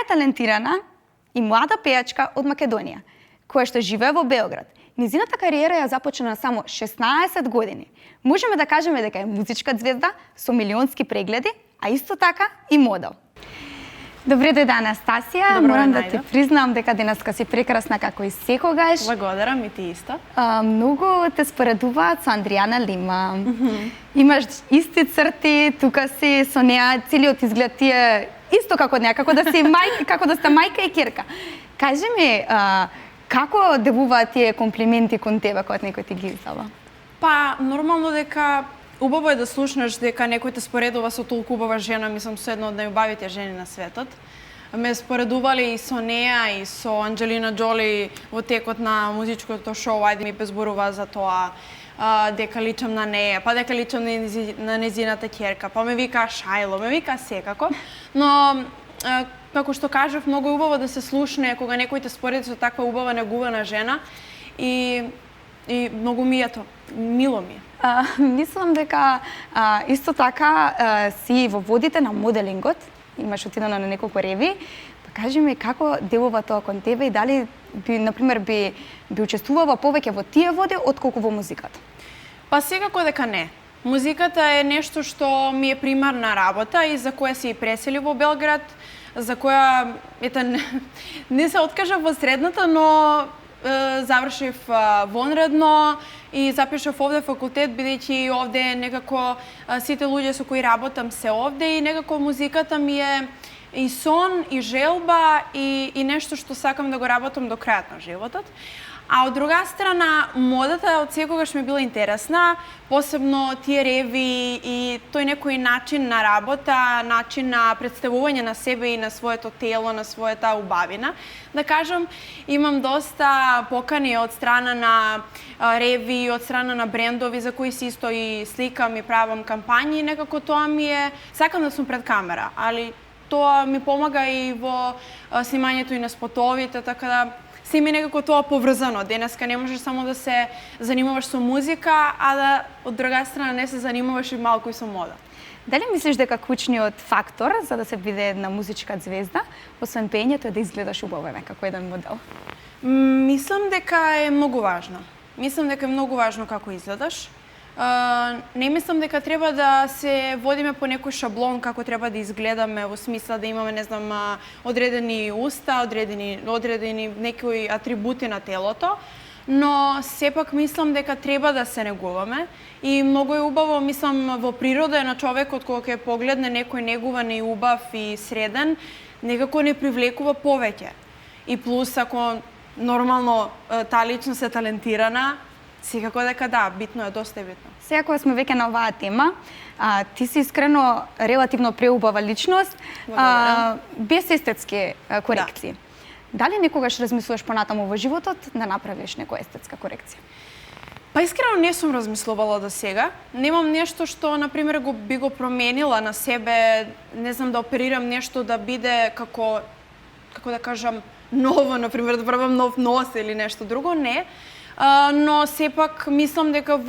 е талентирана и млада пејачка од Македонија, која што живее во Београд. Низината кариера ја започна на само 16 години. Можеме да кажеме дека е музичка ѕвезда со милионски прегледи, а исто така и модел. Добре дојде, Анастасија. Морам да ти признам дека денеска си прекрасна како и секогаш. Благодарам, и ти исто. Многу те споредуваат со Андријана Лима. Имаш исти црти, тука си со неа, целиот изглед ти е исто како неа, како да сте мајка и ќерка. Кажи ми, како девуваат тие комплименти кон тебе кога некој ти ги издава? Па, нормално дека убаво е да слушнеш дека некој те споредува со толку убава жена, мислам со една од најубавите жени на светот. Ме споредували и со неа и со Анџелина Џоли во текот на музичкото шоу, ајде ми безборува за тоа, дека личам на неа, па дека личам на незината ќерка, па ме вика Шајло, ме вика секако, но како што кажав, многу е убаво да се слушне кога некој те спореди со таква убава негувана жена и многу ми е тоа, мило ми е. Мислам дека исто така си во водите на моделингот, имаш отидено на неколку реви, па кажи ми како делува тоа кон тебе и дали би учествувала повеќе во тие води отколку во музиката? Па секако дека не. Музиката е нешто што ми е примарна работа и за која се и пресели во Белград, за која не се откажав во средната, но завршив вонредно и запишав овде факултет, бидејќи овде некако сите луѓе со кои работам се овде и некако музиката ми е и сон, и желба, и нешто што сакам да го работам до крајот на животот. А од друга страна, модата од секогаш ми била интересна, посебно тие реви и тој некој начин на работа, начин на представување на себе и на своето тело, на својата убавина. Да кажам, имам доста покани од страна на реви, од страна на брендови за кои си исто и сликам и правам кампањи, некако тоа ми е, сакам да сум пред камера, али тоа ми помага и во снимањето и на спотовите, така да се ми некако тоа поврзано. Денеска не можеш само да се занимаваш со музика, а да од друга страна не се занимаваш и малку и со мода. Дали мислиш дека клучниот фактор за да се биде една музичка ѕвезда, освен пеењето, е да изгледаш убаво како еден модел? Мислам дека е многу важно. Мислам дека е многу важно како изгледаш. Не мислам дека треба да се водиме по некој шаблон како треба да изгледаме, во смисла да имаме, не знам, одредени уста, одредени некои атрибути на телото, но сепак мислам дека треба да се негуваме и многу е убаво, мислам, во природа на човекот кога ќе погледне некој негуван и убав и среден, некако не привлекува повеќе. И плюс ако нормално таа личност е талентирана, секако дека да, битно е, доста е битно. Сега кога сме веќе на оваа тема, ти си искрено релативно преубава личност, без естетски корекции. Да. Дали некогаш размислуваш понатаму во животот да направиш некоја естетска корекција? Па искрено не сум размислувала до сега. Немам нешто што, например, би го променила на себе, не знам, да оперирам нешто да биде како да кажам, ново, например, да правам нов нос или нешто друго, не. Но сепак мислам дека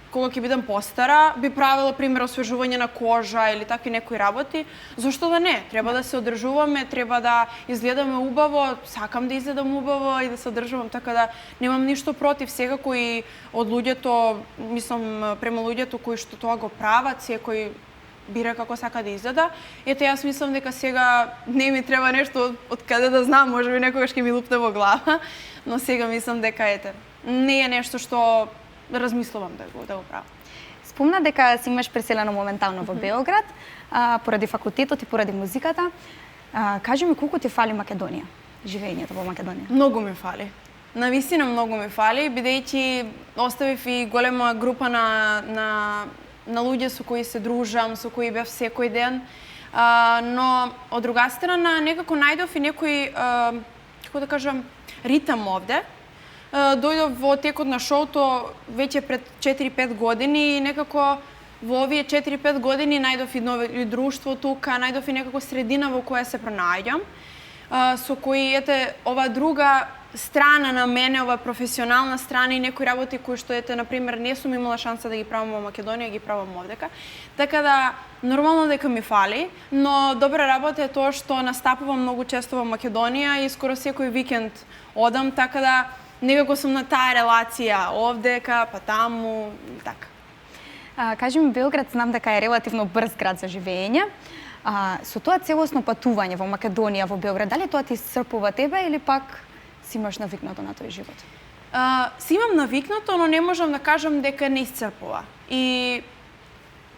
кога ќе бидам постара, би правила, пример, освежување на кожа или такви некои работи. Зошто да не? Треба да се одржуваме, треба да изгледаме убаво, сакам да изгледам убаво и да се одржувам, така да немам ништо против. Секако и од луѓето, мислам, према луѓето кои што тоа го прават, секој бира како сака да изгледа. Ето, јас мислам дека сега не ми треба нешто од каде да знам, можеби некогаш ќе ми лупне во глава, но сега мислам дека не е нешто што размислувам да го правам. Спомна дека си имаш преселено моментално во Београд, поради факултетот и поради музиката. Кажи ми колку ти фали Македонија, живеењето во Македонија? Многу ми фали. Навистина многу ми фали, бидејќи оставив и голема група на луѓе со кои се дружам, со кои бев секој ден, но од друга страна некако најдов и некој, како да кажам, ритам овде. Дојдов во текот на шоуто веќе пред 4-5 години и некако во овие 4-5 години најдов и друштво тука, најдов и некако средина во која се пронајѓам, со кои ова друга страна на мене, ова професионална страна и некои работи кои што ете, например, не сум имала шанса да ги правам во Македонија, ги правам овдека. Така да, нормално дека ми фали, но добра работа е тоа што настапувам многу често во Македонија и скоро секој викенд одам, така да некако сум на таа релација овдека, па таму, така. Кажи ми, Белград знам дека е релативно брз град за живење. Со тоа целосно патување во Македонија, во Белград, дали тоа ти исцрпува тебе или пак си имаш навикнато на тој живот? Си имам навикнато, но не можам да кажам дека не исцрпува. И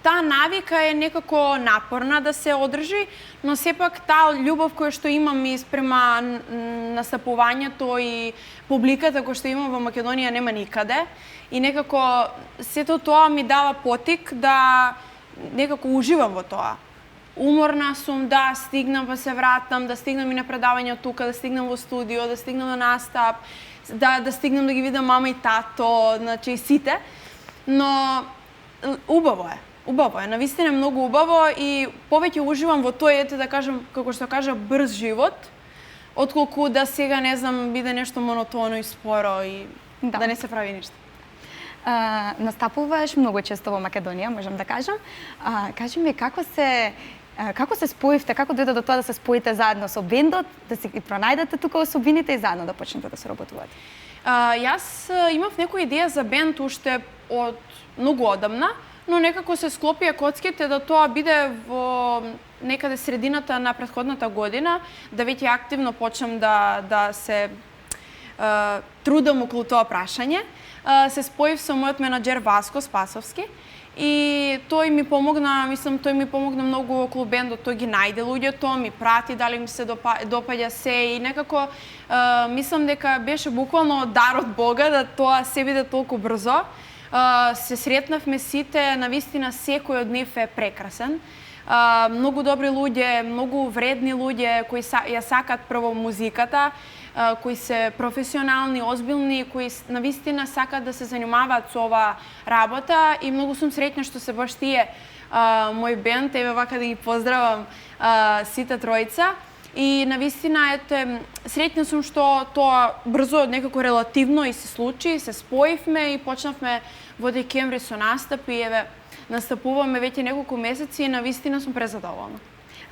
таа навика е некако напорна да се одржи, но сепак таа љубов која што имам и спрема настапувањето и публиката која што имам во Македонија нема никаде. И некако сето тоа ми дава потик да некако уживам во тоа. Уморна сум, да, стигнам па се вратам, да стигнам и на предавање тука, да стигнам во студио, да стигнам на настап, да стигнам да ги видам мама и тато, значи и сите. Но убаво е, навистина е многу убаво и повеќе уживам во тоа, ете да кажам, како што кажа, брз живот, отколку да сега, не знам, биде нешто монотоно и споро и да не се прави ништо. Настапуваш многу често во Македонија, можам да кажам. Кажи ми, како се споивте, како дојде до тоа да се споите заедно со бендот, да си ги пронајдете тука особините и заедно да почнете да се работувате? Јас имав некоја идеја за бенд уште од многу одамна, но некако се склопија коцките да тоа биде во некаде средината на претходната година, да веќе активно почнам да се трудам околу тоа прашање. Се споив со мојот менаџер Васко Спасовски и тој ми помогна многу околу бендот, тој ги најде луѓето, ми прати дали ми се допаѓа се и некако мислам дека беше буквално дар од Бога да тоа се биде толку брзо. Се сретнавме сите, навистина секој од нив е прекрасен. Многу добри луѓе, многу вредни луѓе кои ја сакат прво музиката, кои се професионални, озбилни, кои навистина сакат да се занимаваат со оваа работа и многу сум среќна што се баш тие мој бенд, еве вака да ги поздравам сите тројца. И навистина ете среќна сум што тоа брзо некако релативно и се случи, се споивме и почнавме во декември со настапи, еве настапуваме веќе неколку месеци и навистина сум презадоволна.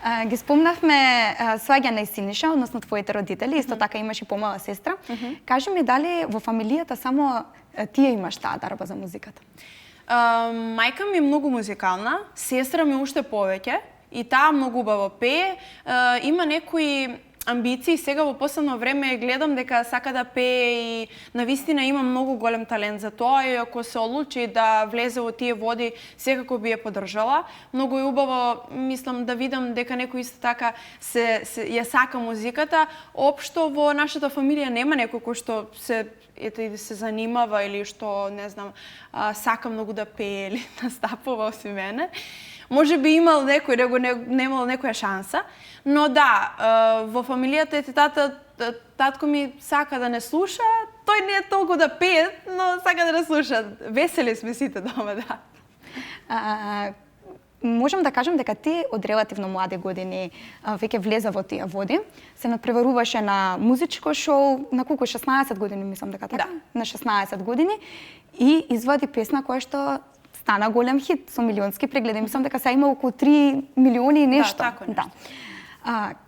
Ги спомнавме сваѓање и Синиша, односно твоите родители, исто така имаш и помала сестра. Кажи ми, дали во фамилијата само тие имаш таа дарба за музиката? Мајка ми е многу музикална, сестра ми уште повеќе и таа многу убаво пее. Има некои амбиции, сега во последно време гледам дека сака да пее и навистина има многу голем талент за тоа и ако се одлучи да влезе во тие води, секако би ја поддржала. Многу е убаво, мислам, да видам дека некој исто така ја сака музиката. Општо во нашата фамилија нема некој кој што се занимава или што, не знам, сака многу да пее или настапува освен мене. Може би имал некој, него немал некоја шанса, но да, во фамилијата татко ми сака да не слуша, тој не е толку да пее, но сака да не слуша. Весели сме сите дома, да. Можам да кажам дека ти од релативно млади години веќе влеза во тие води, се надпреваруваше на музичко шоу на колку 16 години, мислам дека така, на 16 години и извади песна која што стана голем хит со милионски прегледи. Мислам дека сега има околу 3 милиони и нешто. Да, така нешто.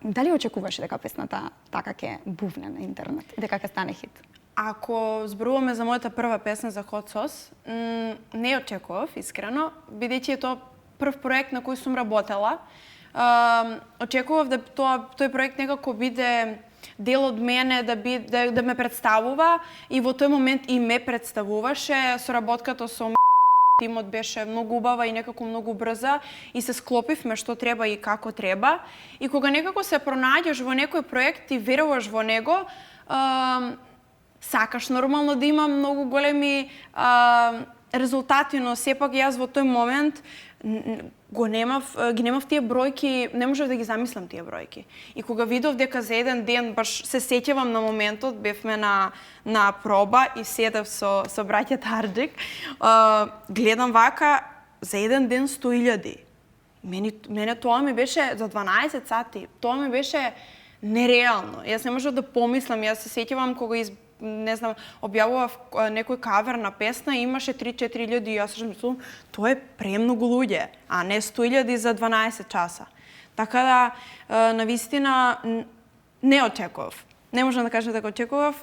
Дали очекуваше дека песната така ќе бувне на интернет, дека ќе стане хит? Ако зборуваме за мојата прва песна за Hot Sauce, не очекував, искрено, бидејќи е тоа прв проект на кој сум работела. Очекував да тој проект некако биде дел од мене, да ме представува и во тој момент и ме представуваше. Соработката со тимот беше многу убава и некако многу брза и се склопивме што треба и како треба. И кога некако се пронаѓаш во некој проект и веруваш во него, сакаш нормално да има многу големи резултати, но сепак јас во тој момент ги немав тие бројки, не можев да ги замислам тие бројки. И кога видов дека за еден ден, баш се сеќавам на моментот, бевме на проба и седев со браќата Арџик, гледам вака, за еден ден 100.000. Мене тоа ми беше за 12 сати, тоа ми беше нереално. Јас не можев да помислам, јас се сеќавам кога не знам, објавував некој кавер на песна и имаше 3-4 луѓе и јас мислам, тоа е премногу луѓе, а не 100.000 за 12 часа. Така да, навистина, не очекував. Не можам да кажам дека очекував,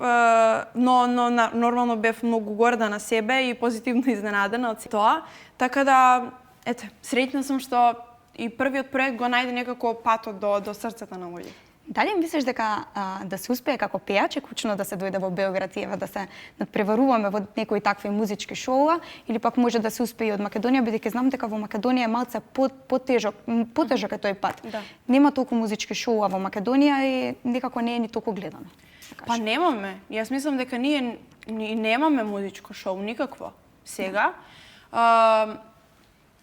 но нормално бев многу горда на себе и позитивно изненадена од тоа. Така да, ете, среќна сум што и првиот проект го најде некако патот до срцата на луѓе. Дали мислиш дека да се успее како пејач е клучно да се дојде во Белград и да се надпреваруваме во некои такви музички шоуа, или пак може да се успее и од Македонија, бидејќи знам дека во Македонија е малце потежок е тој пат. Да. Нема толку музички шоуа во Македонија и некако не е ни толку гледано. Па немаме. Јас мислам дека ние немаме музичко шоу никакво сега.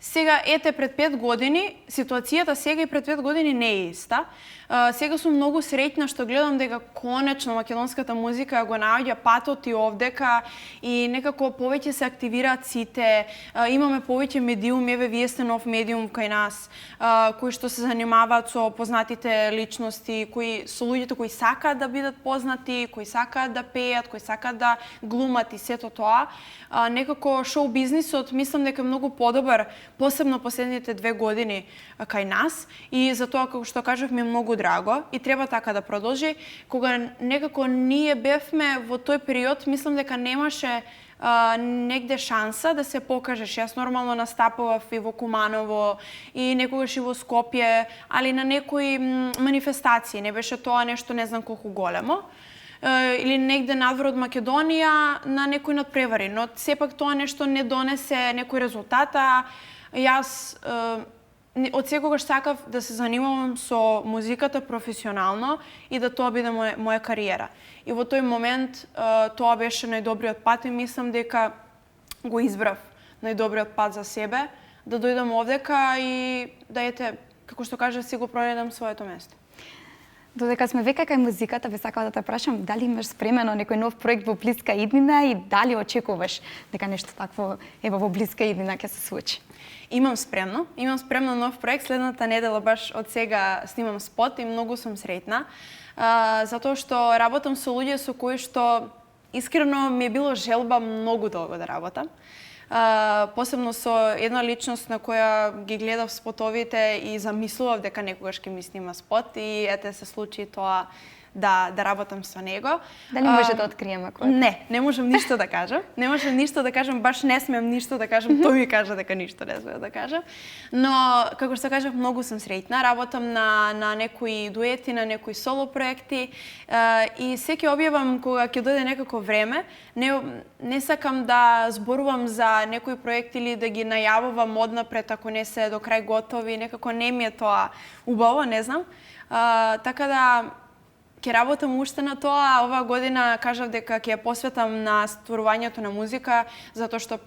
Сега, ете, пред 5 години, ситуацијата сега и пред 5 години не е иста. Сега сум многу среќна што гледам дека конечно македонската музика го наоѓа патот и овдека и некако повеќе се активираат сите. Имаме повеќе медиуми, еве вие сте нов медиум кај нас, кои што се занимаваат со познатите личности, со луѓето кои сакаат да бидат познати, кои сакаат да пеат, кои сакаат да глумат и сето тоа. Некако шоу бизнисот мислам дека е многу подобар, посебно последните 2 години кај нас, и затоа, како што кажав, ми е многу драго и треба така да продолжи. Кога некако ние бевме во тој период, мислам дека немаше негде шанса да се покажеш. Јас нормално настапував и во Куманово, и некогаш и во Скопје, али на некои манифестации. Не беше тоа нешто не знам колку големо. Или негде надвор од Македонија на некои надпревари, но сепак тоа нешто не донесе некој резултат, а јас од секогаш сакав да се занимавам со музиката професионално и да тоа биде моја кариера. И во тој момент тоа беше најдобриот пат и мислам дека го избрав најдобриот пат за себе, да дојдам овдека и да како што кажа, си го пронајдам своето место. Додека сме веќе кај музиката, би сакала да те прашам дали имаш спремено некој нов проект во блиска иднина и дали очекуваш дека нешто такво во блиска иднина ќе се случи? Имам спремно нов проект. Следната недела баш од сега снимам спот и многу сум среќна, затоа што работам со луѓе со кои што искрено ми е било желба многу долго да работам. Посебно со една личност на која ги гледав спотовите и замислував дека некогаш ќе ми снима спот и ете се случи тоа да работам со него. Дали може да откриеме кој? Не можам ништо да кажам. Не можам ништо да кажам, баш не смеам ништо да кажам, тој ми кажа дека ништо не смеам да кажам. Но како што кажав, многу сум среќна, работам на некои дуети, на некои соло проекти и се ќе објавам кога ќе дојде некако време. Не сакам да зборувам за некои проекти или да ги најавувам однапред ако не се до крај готови, некако не ми е тоа убаво, не знам. Така да ќе работам уште на тоа. Оваа година кажав дека ќе ја посветам на стварувањето на музика, затоа што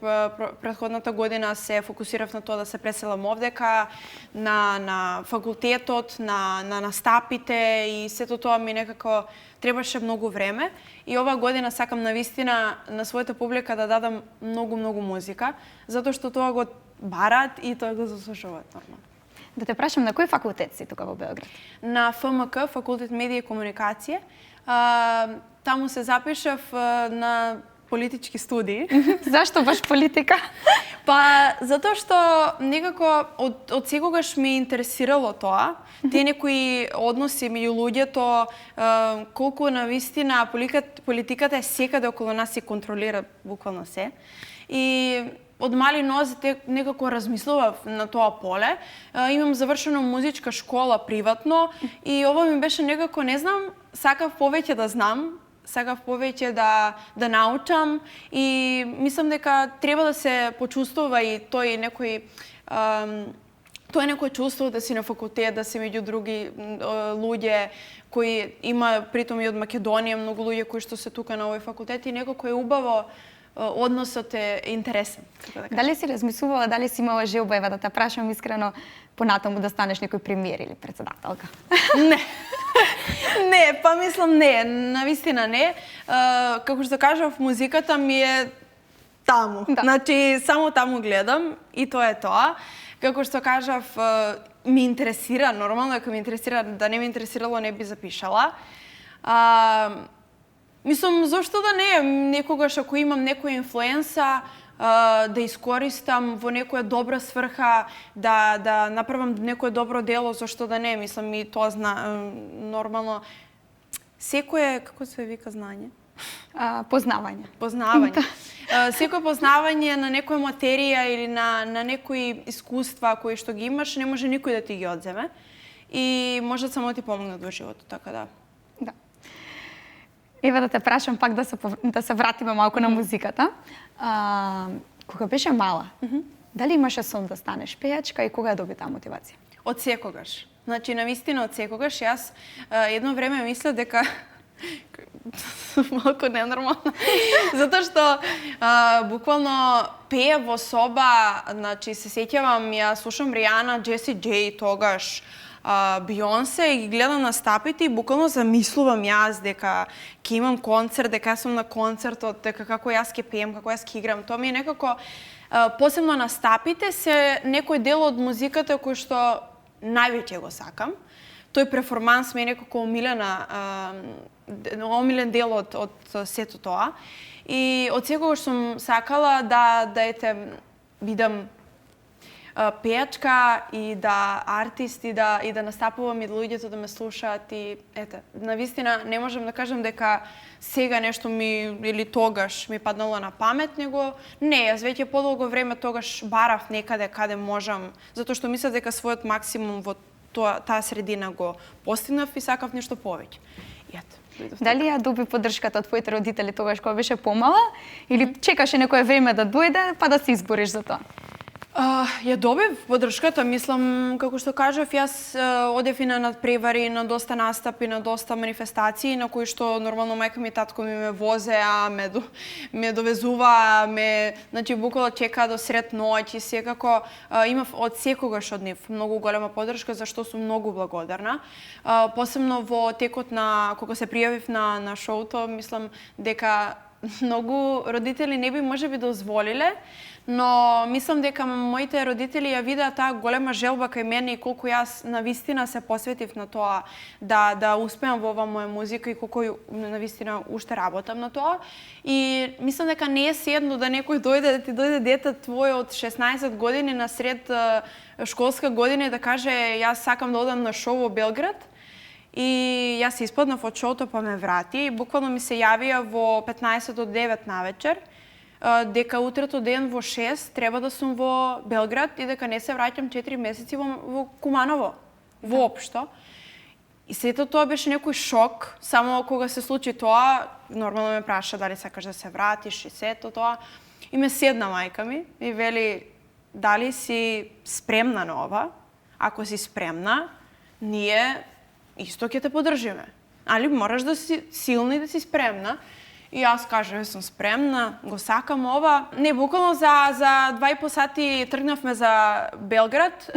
претходната година се фокусирав на тоа да се преселам овдека, на факултетот, на настапите и сето тоа ми некако требаше многу време. И оваа година сакам навистина на својата публика да дадам многу музика, затоа што тоа го бараат и тоа го заслужуваат нормално. Да те прашам, на кој факултет си тука во Белград? На ФМК, факултет медија и комуникација. Таму се запишав на политички студии. Зашто баш политика? Па затоа што некако од секогаш ми интересирало тоа, тие некои односи меѓу луѓето, колку навистина политиката е секаде околу нас и контролира буквално се. И од мали нозе некако размислував на тоа поле. Имам завршено музичка школа приватно и ова ми беше некако, не знам, сакав повеќе да знам, сакав повеќе да научам и мислам дека треба да се почувствува и тој некој чувство да си на факултет, да си меѓу други луѓе кои има притом и од Македонија, многу луѓе кои што се тука на овој факултет и некако е убаво, односот е интересен. Дали си размислувала, дали си имала желба, да те прашам искрено, понатаму да станеш некој премиер или председателка? Не, па мислам не, навистина не. Како што кажав, музиката ми е таму. Да. Значи, само таму гледам и тоа е тоа. Како што кажав, ми интересира, нормално дека ми интересира, да не ми интересирало не би запишала. Мислам, зошто да не, некогаш ако имам некоја инфлуенса, да искористам во некоја добра сврха, да направам некое добро дело, зошто да не, мислам и тоа нормално. Секое, како се вика знање? Познавање. Познавање. Секој познавање на некоја материја или на некои искуства кои што ги имаш, не може никој да ти ги одземе и може само да ти помогнат во животот, така да. Да. Ева да те прашам пак да се вратиме малку на музиката. Кога беше мала, дали имаше сон да станеш пејачка и кога ја доби таа мотивација? Од секогаш. Значи, навистина од секогаш. Јас едно време мисля дека малку ненормално. Затоа што буквално пее во соба, значи се сеќавам, ја слушам Ријана, Джеси Джей тогаш, Бионсе и ги гледам на стапите и буквално замислувам јас дека ќе имам концерт, дека јас сум на концертот, дека како јас ќе пеем, како јас ќе играм. Тоа ми е некако, посебно на стапите, се некој дел од музиката кој што највеќе го сакам. Тој перформанс ми е некако омилен дел од сето тоа. И од секогаш сум сакала да бидам пејачка и да артист и да настапувам и луѓето да ме слушаат и навистина не можам да кажам дека сега нешто или тогаш ми паднало на памет, него не, јас веќе подолго време тогаш барав некаде каде можам, затоа што мислев дека својот максимум во таа средина го постигнав и сакав нешто повеќе. Дали ја доби поддршката од твоите родители тогаш кога беше помала или чекаше некое време да дојде па да се избориш за тоа? Ја добив поддршката, мислам, како што кажав, јас одев и на надпревари, на доста настапи, на доста манифестации, на кои што нормално мајка ми и татко ми ме возеа, ме довезуваа, значи буквално чекаа до сред ноќ и секако имав од секогаш од нив многу голема поддршка, за што сум многу благодарна. Посебно во текот на кога се пријавив на шоуто, мислам дека многу родители не би можеби дозволиле, но мислам дека моите родители ја видеа таа голема желба кај мене и колку јас навистина се посветив на тоа да успеам во ова моја музика и колку навистина уште работам на тоа. И мислам дека не е седно да некој да ти дојде дете твое од 16 години на сред школска година и да каже јас сакам да одам на шоу во Белград. И јас се испаднав од шоуто па ме врати и буквално ми се јавија во 15 до 9 навечер дека утрето ден во 6 треба да сум во Белград и дека не се враќам 4 месеци во Куманово, воопшто. И сето тоа беше некој шок, само кога се случи тоа, нормално ме праша дали сакаш да се вратиш и сето тоа. И ме седна мајка ми и вели, дали си спремна на ова? Ако си спремна, ние исто ќе те поддржиме. Али мораш да си силна и да си спремна. И јас кажав, сум спремна, го сакам ова. Не, буквално за 2,5 сати тргнавме за Белград.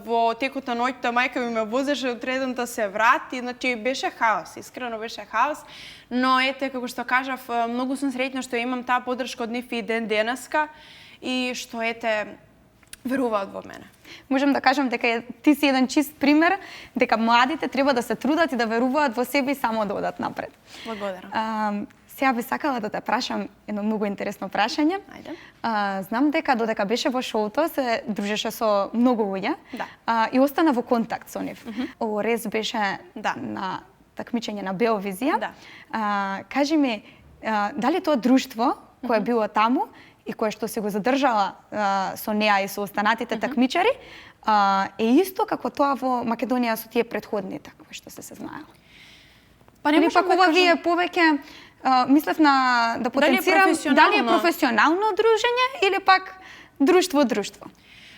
Во текот на ноќта мајка ми ме возеше од редната се врати. Значи, беше хаос, искрено беше хаос. Но ете, како што кажав, многу сум среќна што имам таа поддршка од нив и ден денеска. И што ете, веруваат во мене. Можам да кажам дека ти си еден чист пример дека младите треба да се трудат и да веруваат во себе и само да одат напред. Благодарам. Сега би сакала да те прашам едно многу интересно прашање. Ајде. Знам дека додека беше во шоуто се дружеше со многу луѓе и остана во контакт со нив. Орез беше на такмичење на Беовизија. Кажи ми, дали тоа друштво кое било таму и кое што се го задржала со неа и со останатите такмичари, е исто како тоа во Македонија со тие претходните, кои што се знаело? Па не можам да кажам... вие повеќе мислев да потенцирам дали е професионално дружење или пак друштво.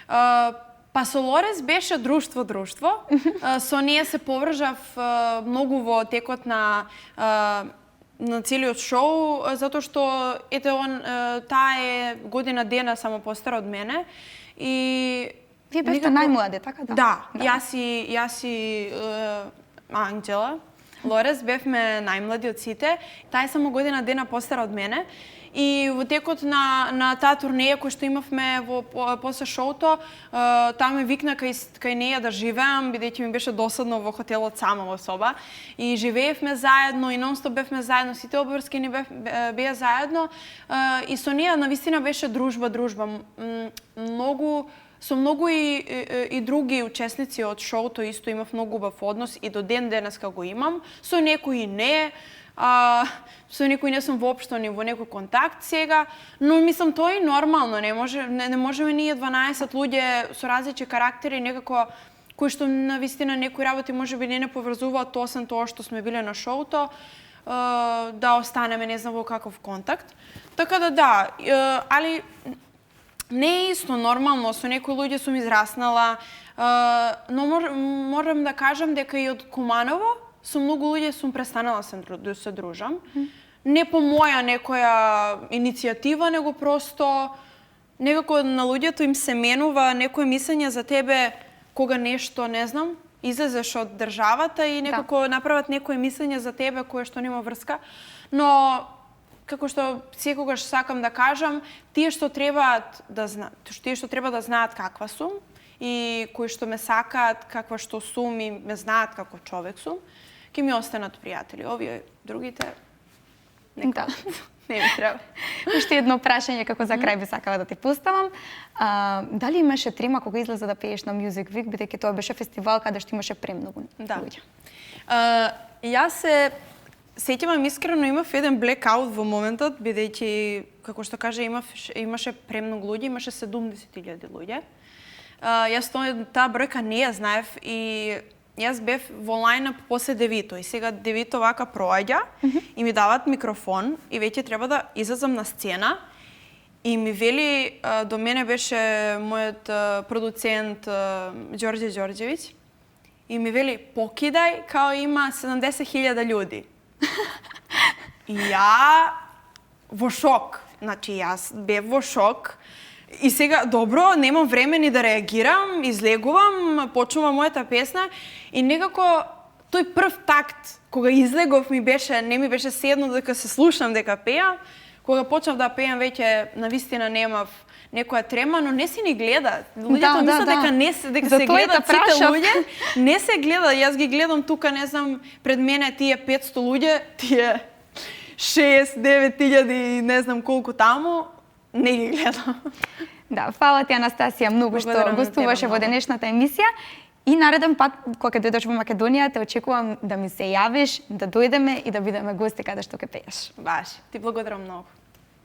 Па со Лорес беше друштво. Со ние се повржав многу во текот на целиот шоу, затоа што таа е година дена само постара од мене и вие бевте најмлади, така да? Да, јас и Анџела Лорес бевме најмлади од сите. Таа е само година дена постара од мене И во текот на таа турнеја која што имавме после шоуто, таа ме викна кај неја да живеам, бидејќи ми беше досадно во хотелот сама во соба. И живеевме заедно, и нонстоп бевме заедно, сите обврски ни беа заедно. И со неја навистина беше дружба. Со многу и други учесници од шоуто исто имав многу убав однос и до ден денеска го имам. Со некои не. Со некои не сум воопшто ни во некој контакт сега, но мислам тоа е нормално, не можеме ние 12 луѓе со различни карактери некако кои што навистина некои работи можеби не поврзуваат освен тоа што сме биле на шоуто, да останеме не знам во каков контакт. Така да, али не е исто нормално, со некои луѓе сум израснала, но морам да кажам дека и од Куманово со многу луѓе сум престанала да се дружам. Не по моја некоја иницијатива, него просто некако на луѓето им се менува некое мислење за тебе кога нешто, не знам, излезеш од државата и некако направат некое мислење за тебе кое што нема врска. Но како што секогаш сакам да кажам, тие што треба да знаат каква сум и кои што ме сакаат каква што сум и ме знаат како човек сум, ќе ми останат пријатели. Овие другите не ми треба. Уште едно прашање како за крај би сакала да те поставам. Дали имаше трема кога излезе да пееш на Music Week, бидејќи тоа беше фестивал каде што имаше премногу луѓе? Јас се сеќавам искрено, имав еден блекаут во моментот, бидејќи, како што кажа, имаше премногу луѓе, имаше 70.000 луѓе. Јас таа бројка не ја знаев и јас бев во лајнап после Девито и сега Девито вака проаѓа и ми дават микрофон и веќе треба да излезам на сцена и ми вели, до мене беше мојот продуцент Ѓорѓе Ѓорѓевиќ и ми вели покидај као има 70.000 луѓе. И ја во шок, значи јас бев во шок. И сега, добро, немам време ни да реагирам, излегувам, почнувам мојата песна и некако тој прв такт, кога излегов не ми беше седно дека се слушам дека пеам, кога почнав да пеам веќе навистина немав некоја трема, но не си ни гледа. Луѓето мислат дека се гледат сите луѓе, не се гледа. Јас ги гледам тука, не знам, пред мене тие 500 луѓе, тие 6-9 и не знам колку таму, не ги гледам. Да, фала ти, Анастасија, многу што гостуваше во денешната емисија. И нареден пат, кога дојдеш во Македонија, те очекувам да ми се јавиш, да дојдеме и да бидеме гости каде што ќе пееш. Баш, ти благодарам многу.